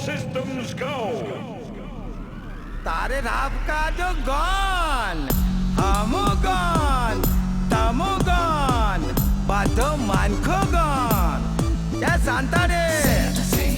systems go. તારે રાબ કાઢો gone હમુ gone Tamu gone બધો માનખો ગોન યા શાંતા રે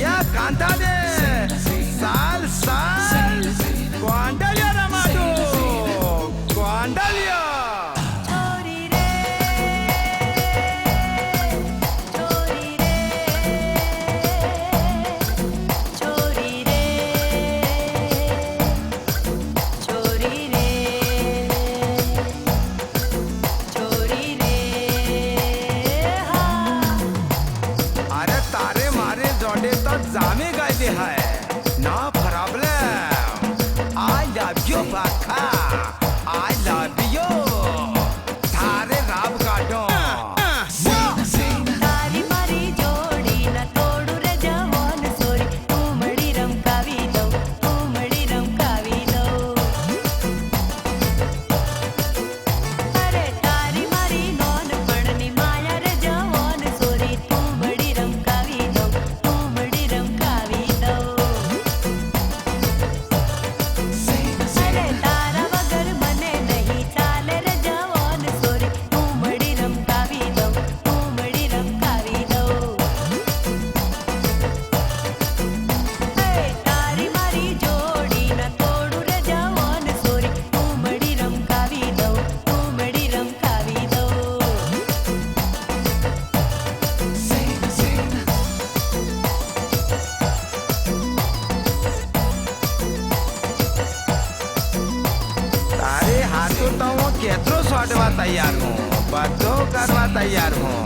યા કાંતા રે સાલ સાલ ગોંડલિયા રમાડો ગોંડલિયા जामे गए है ना प्रॉब्लम आई लव यू बाखा आई लव यू थारे राव काटो तारी मारी जोड़ी न तोड़ू रे जवान सोरी उमड़ी रमकावी दो अरे तारी मारी नोन पड़नी माया रे जवान सोरी उमड़ी रमकावी दो केतरो सोटवा तैयार हूँ बधो करवा तैयार हूँ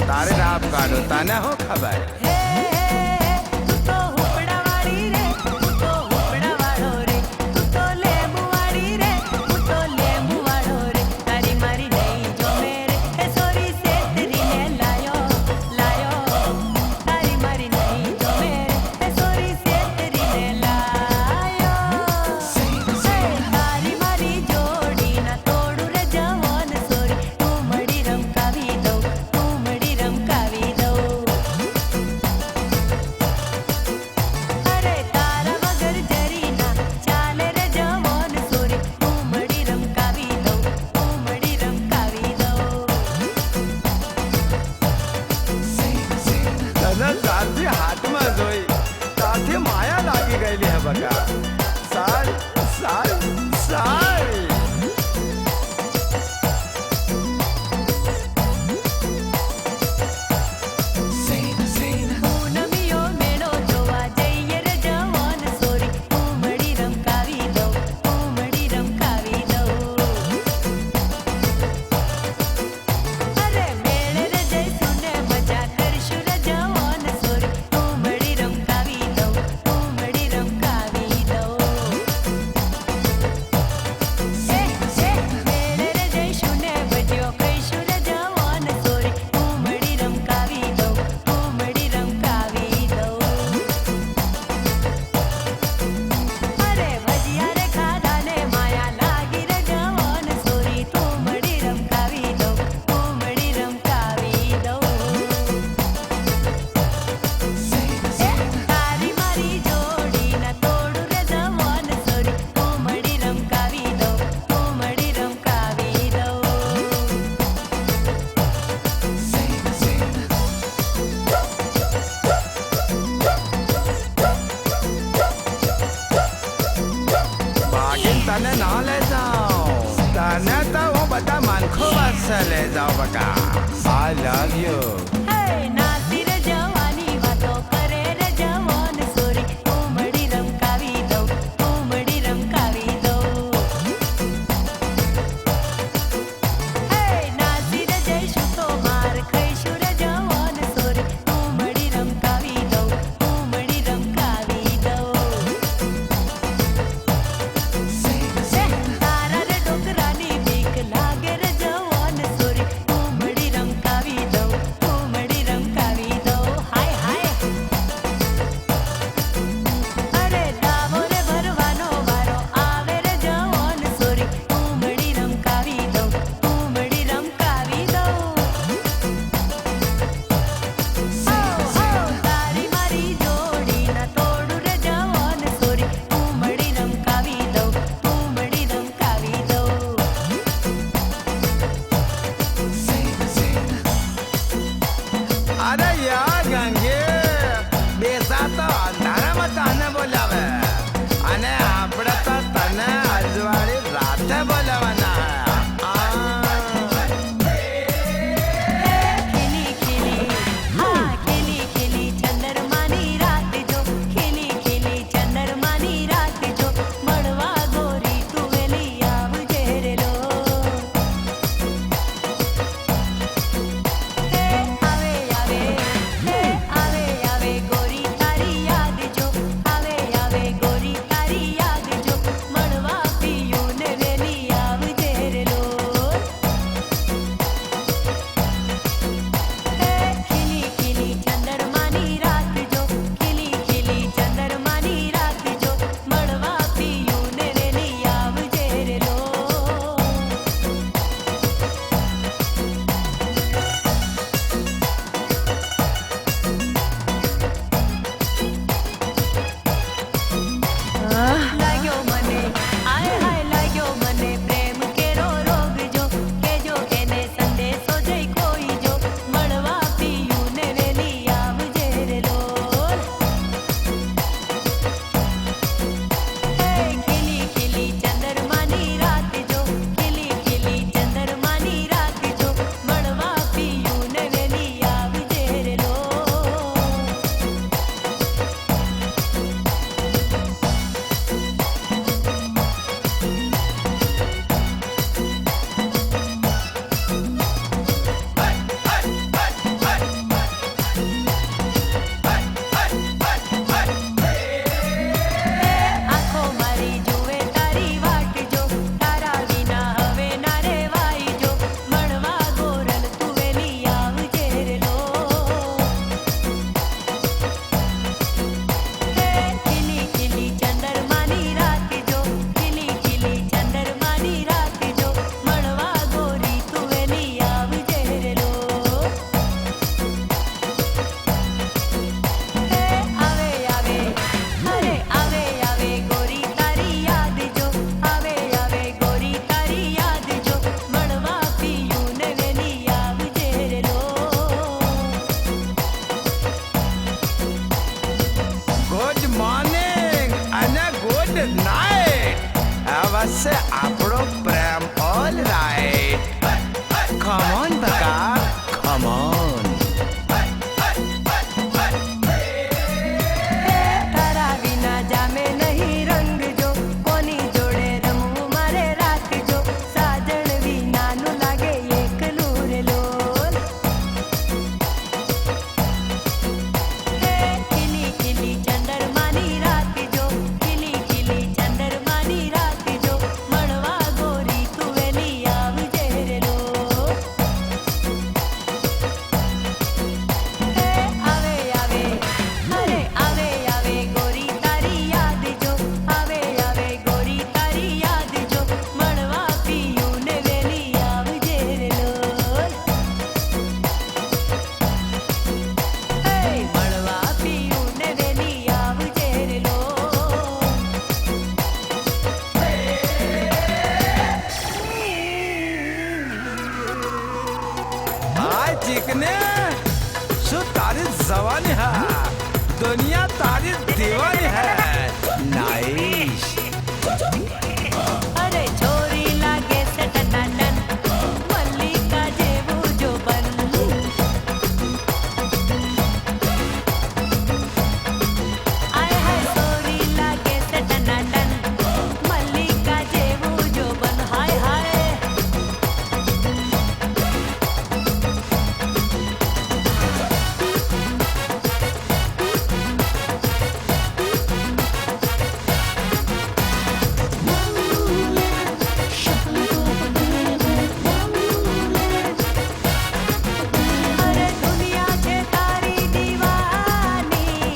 तारे राब काढो तने हो खबर हाथ में जोई ताथे माया लागी गई है बका साल साल साल तने ना ले जाओ तने तो वो बता मन को बस ले जाओ बका आई लव यू लागे रे जवान सोरी उमड़ी रमकावी दो પાસે આપણો પ્રેમ ઓલ રાઈટ. કમ ઓન બકા, કમ ઓન. તારા વિના જામે નહીં રંગ જો કોની જોડે રમવું મારે રાખજો સાજણ વિનાનું લાગે એકલું રે લોલ. ખીલી ખીલી ચંદરમાની રાખજો ખીલી ખીલી ચંદરમાની રાખજો મળવા ગોરી તું વેલી આવજે રે લોલ. આવે આવે અરે આવે આવે ગોરી તારી યાદ જો આવે આવે ગોરી તારી યાદ જો મળવા પિયું ને વેલી આવજે રે લોલ. મળવા પિયું ને વેલી આવજે રે લોલ. હાય ચીકને, શું તારી જવાની હે? દુનિયા તારી દીવાની હે. નાઈસ. અરે છોરી લાગે છે ટનાટન મલ્લિકા જેવું જોબન. આય હાય છોરી લાગે છે ટનાટન મલ્લિકા જેવું જોબન. હાય હાય અરે દુનિયા છે તારી દીવાની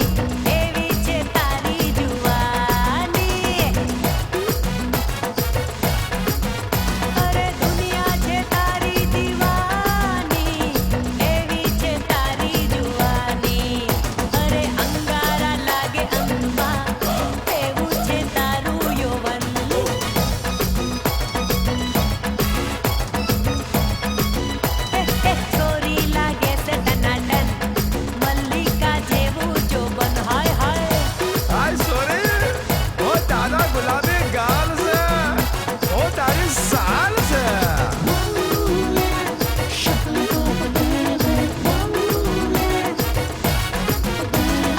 એવી છે તારી જુવાની. અરે દુનિયા છે તારી દીવાની એવી છે તારી જુવાની. અરે અંગારા લાગે અંગમાં એવું છે તારું યૌવન. છોરી લાગે છે ટનાટન મલ્લિકા જેવું જોબન. હાય હાય હાય સોરી, ઓ તારા ગુલાબી ગાલ છે, ઓ તારી સાલ છે.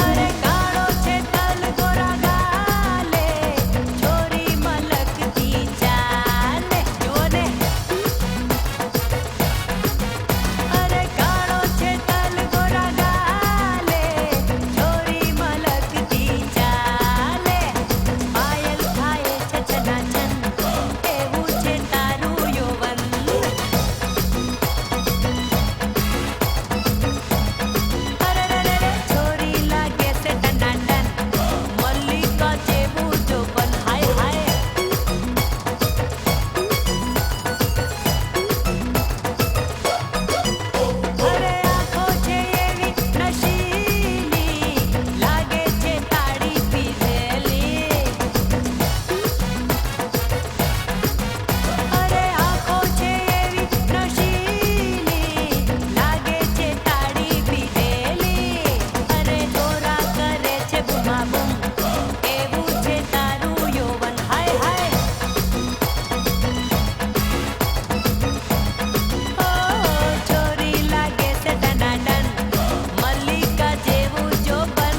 અરે કાળો છે તલ ગોરા ગાલે છોરી મલકતી ચાલે જોને. અરે કાળો છે તલ ગોરા ગાલે છોરી મલકતી ચાલે. પાયલ થાય છે છનાછન એવું છે તારું યૌવન. અરે છોરી લાગે છે ટનાટન મલ્લિકા જેવું જોબન. હાય હાય અરે આંખો છે એવી નશીલી લાગે છે તાળી પીધેલી. અરે આંખો છે એવી નશીલી લાગે છે તાળી પીધેલી. અરે દોરા કરે છે બુમાબુમ એવું છે તારું યૌવન. હાય હાય ઓ છોરી લાગે છે ટનાટન મલ્લિકા જેવું જોબન.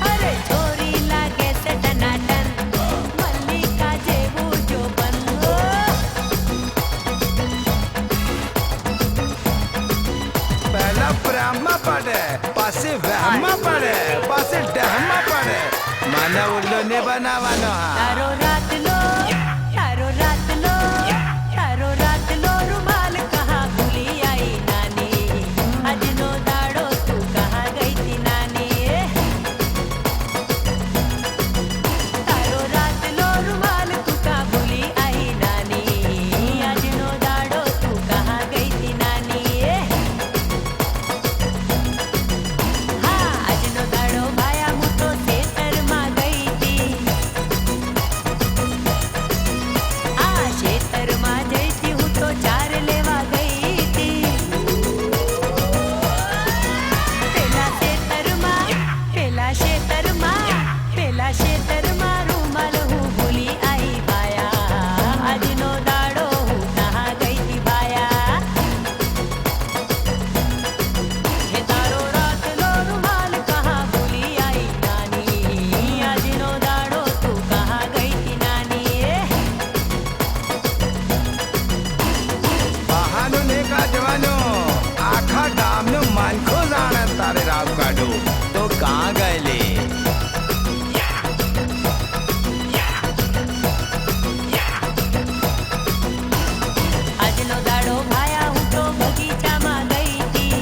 અરે છોરી લાગે છે ટનાટન મલ્લિકા જેવું જોબન. પહેલા પ્રેમમાં પડે, પછી વહેમમાં પડે, પછી ડહેમમાં પડે. મને ઉલ્લુ ને બનાવવાનો હા. તારો રાતલો તારો રાતલો તારો રાતલો રૂમાલ કહા ભૂલી આઈ નાની. આજનો દાડો તું કહા ગઈ થી નાની. તારો રાતલો રૂમાલ તું કા ભૂલી આઈ નાની. આજનો દાડો તું કહા ગઈ થી નાની. હા આજનો દાડો ભાયા હું તો ખેતરમાં ગઈ તી. कहाँ गए? આજનો દાડો ભાયા હું તો બગીચામાં ગઈ હતી.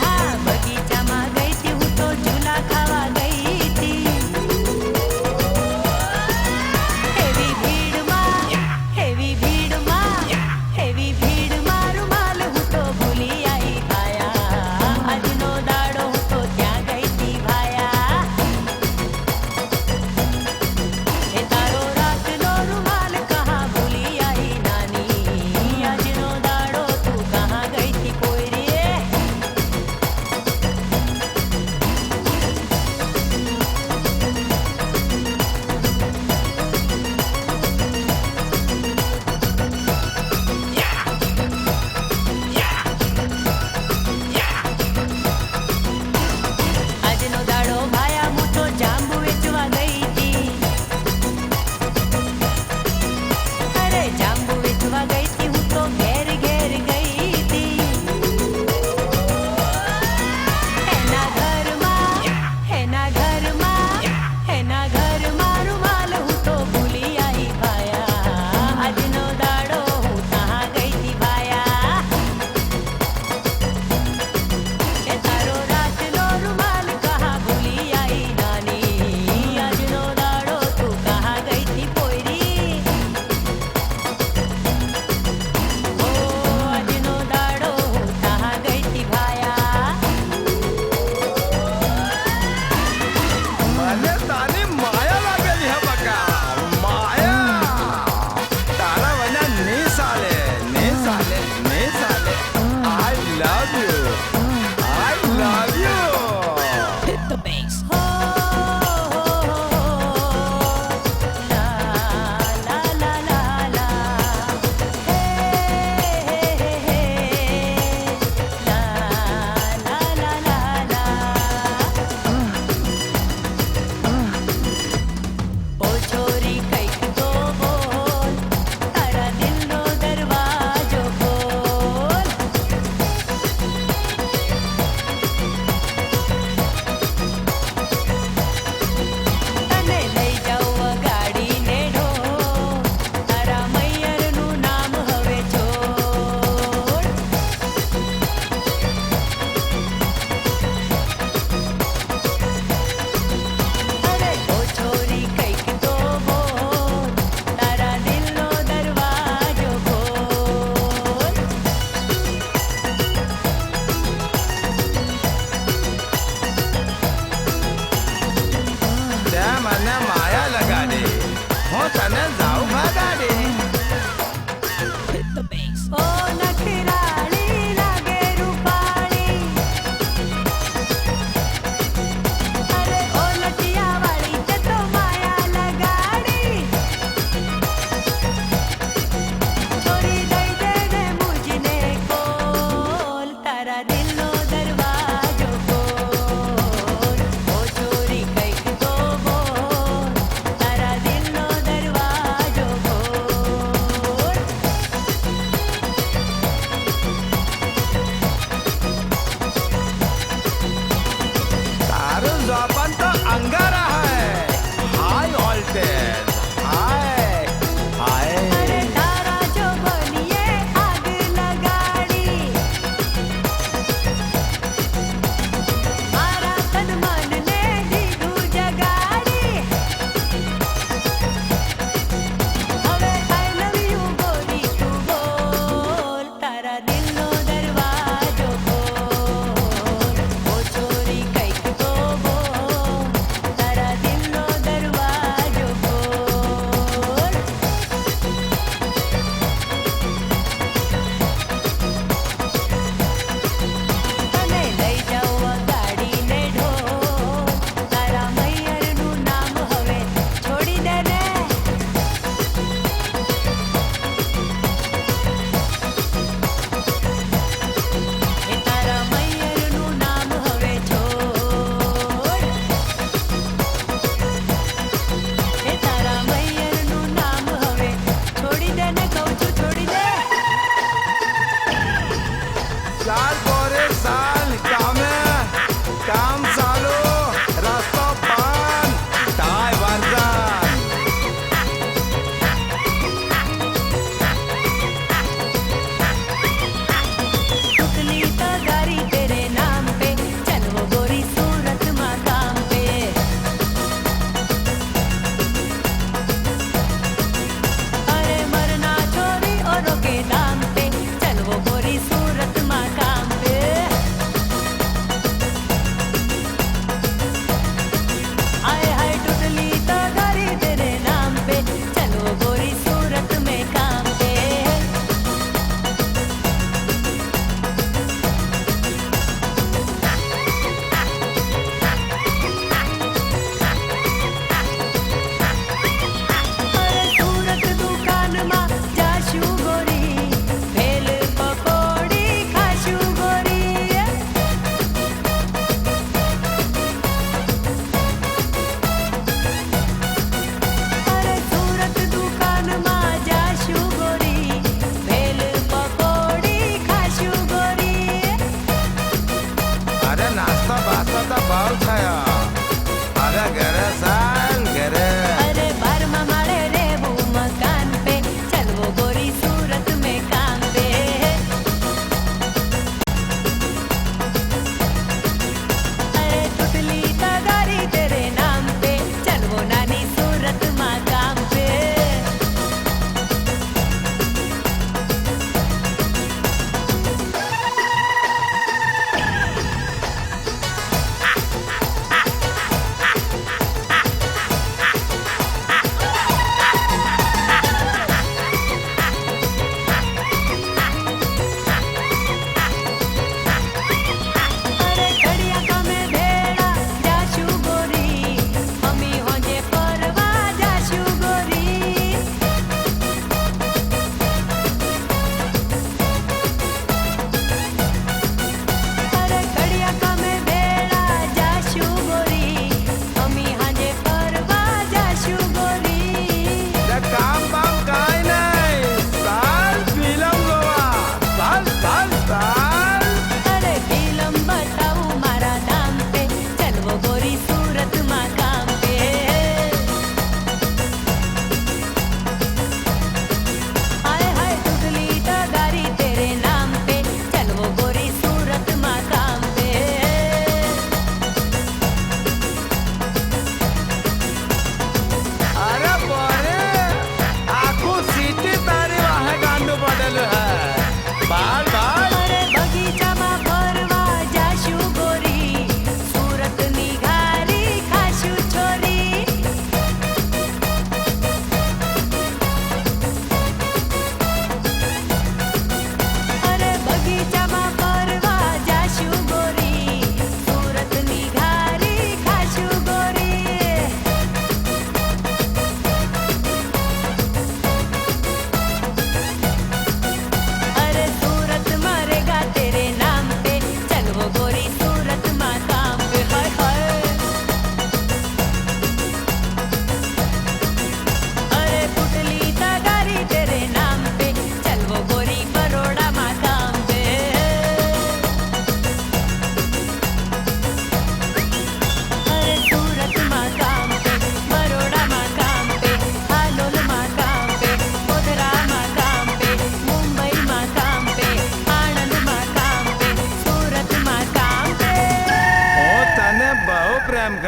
હા બગીચામાં ગઈ હતી હું તો ઝૂલા ખાવા ગઈ હતી. હેવી ભીડમાં રૂમાલ હું તો ભૂલી આઈ ભાયા. આજનો દાડો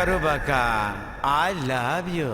करू बका आई लव यू